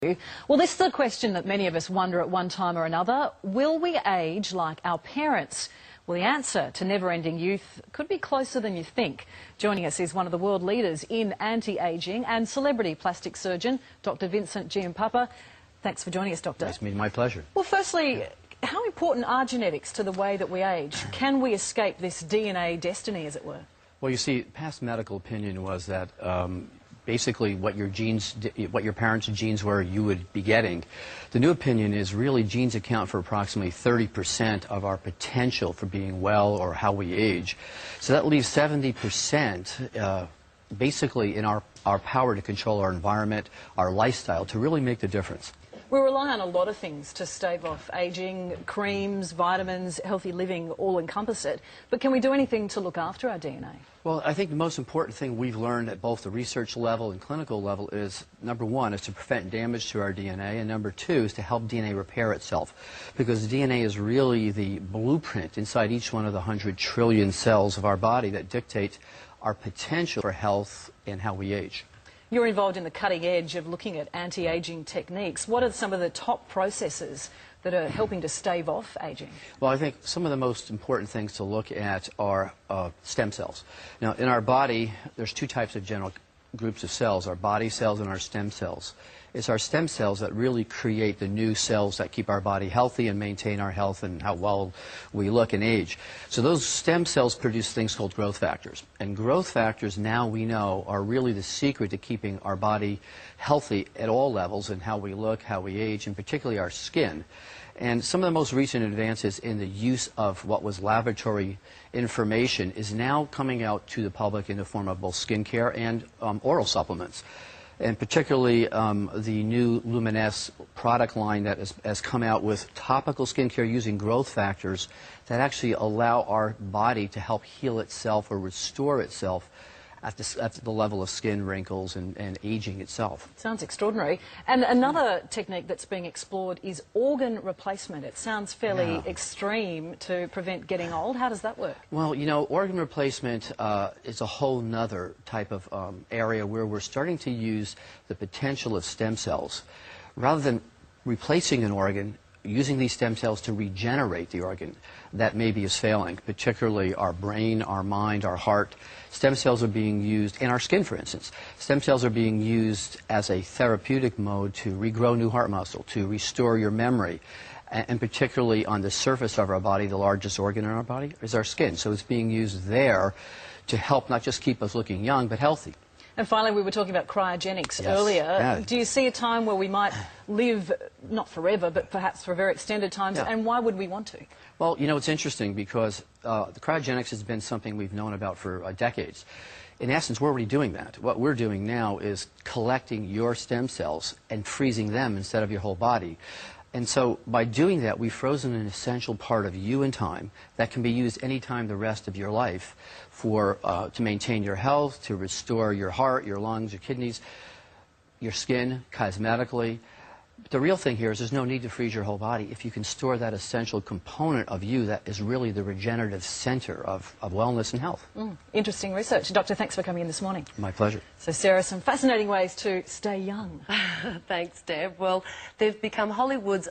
Well, this is a question that many of us wonder at one time or another. Will we age like our parents? Well, the answer to never-ending youth could be closer than you think. Joining us is one of the world leaders in anti-ageing and celebrity plastic surgeon, Dr. Vincent Giampapa. Thanks for joining us, Doctor. It's been my pleasure. Well, firstly, how important are genetics to the way that we age? Can we escape this DNA destiny, as it were? Well, you see, past medical opinion was that basically what your parents' genes were, you would be getting. The new opinion is really genes account for approximately 30% of our potential for being well or how we age. So that leaves 70% basically in our power to control our environment, our lifestyle, to really make the difference. We rely on a lot of things to stave off ageing: creams, vitamins, healthy living, all encompass it. But can we do anything to look after our DNA? Well, I think the most important thing we've learned at both the research level and clinical level is, number one, is to prevent damage to our DNA, and number two is to help DNA repair itself. Because DNA is really the blueprint inside each one of the 100 trillion cells of our body that dictate our potential for health and how we age. You're involved in the cutting edge of looking at anti-ageing techniques. What are some of the top processes that are helping to stave off ageing? Well, I think some of the most important things to look at are stem cells. Now, in our body, there's two types of general groups of cells: our body cells and our stem cells. It's our stem cells that really create the new cells that keep our body healthy and maintain our health and how well we look and age. So those stem cells produce things called growth factors. And growth factors, now we know, are really the secret to keeping our body healthy at all levels and how we look, how we age, and particularly our skin. And some of the most recent advances in the use of what was laboratory information is now coming out to the public in the form of both skincare and oral supplements. And particularly the new Jeunesse product line that has come out with topical skincare using growth factors that actually allow our body to help heal itself or restore itself at the level of skin wrinkles and aging itself. Sounds extraordinary. And another technique that's being explored is organ replacement. It sounds fairly extreme to prevent getting old. How does that work? Well, you know, organ replacement is a whole nother type of area where we're starting to use the potential of stem cells. Rather than replacing an organ, using these stem cells to regenerate the organ that maybe is failing, particularly our brain, our mind, our heart. Stem cells are being used, in our skin for instance, stem cells are being used as a therapeutic mode to regrow new heart muscle, to restore your memory, and particularly on the surface of our body, the largest organ in our body is our skin. So it's being used there to help not just keep us looking young, but healthy. And finally, we were talking about cryogenics earlier. Yeah. Do you see a time where we might live, not forever, but perhaps for very extended times, and why would we want to? Well, you know, it's interesting because the cryogenics has been something we've known about for decades. In essence, we're already doing that. What we're doing now is collecting your stem cells and freezing them instead of your whole body. And so by doing that, we've frozen an essential part of you in time that can be used any time the rest of your life to maintain your health, to restore your heart, your lungs, your kidneys, your skin, cosmetically. But the real thing here is there's no need to freeze your whole body if you can store that essential component of you that is really the regenerative center of wellness and health. Interesting research. Doctor, thanks for coming in this morning. My pleasure. So, Sarah, some fascinating ways to stay young. Thanks, Deb. Well, they've become Hollywood's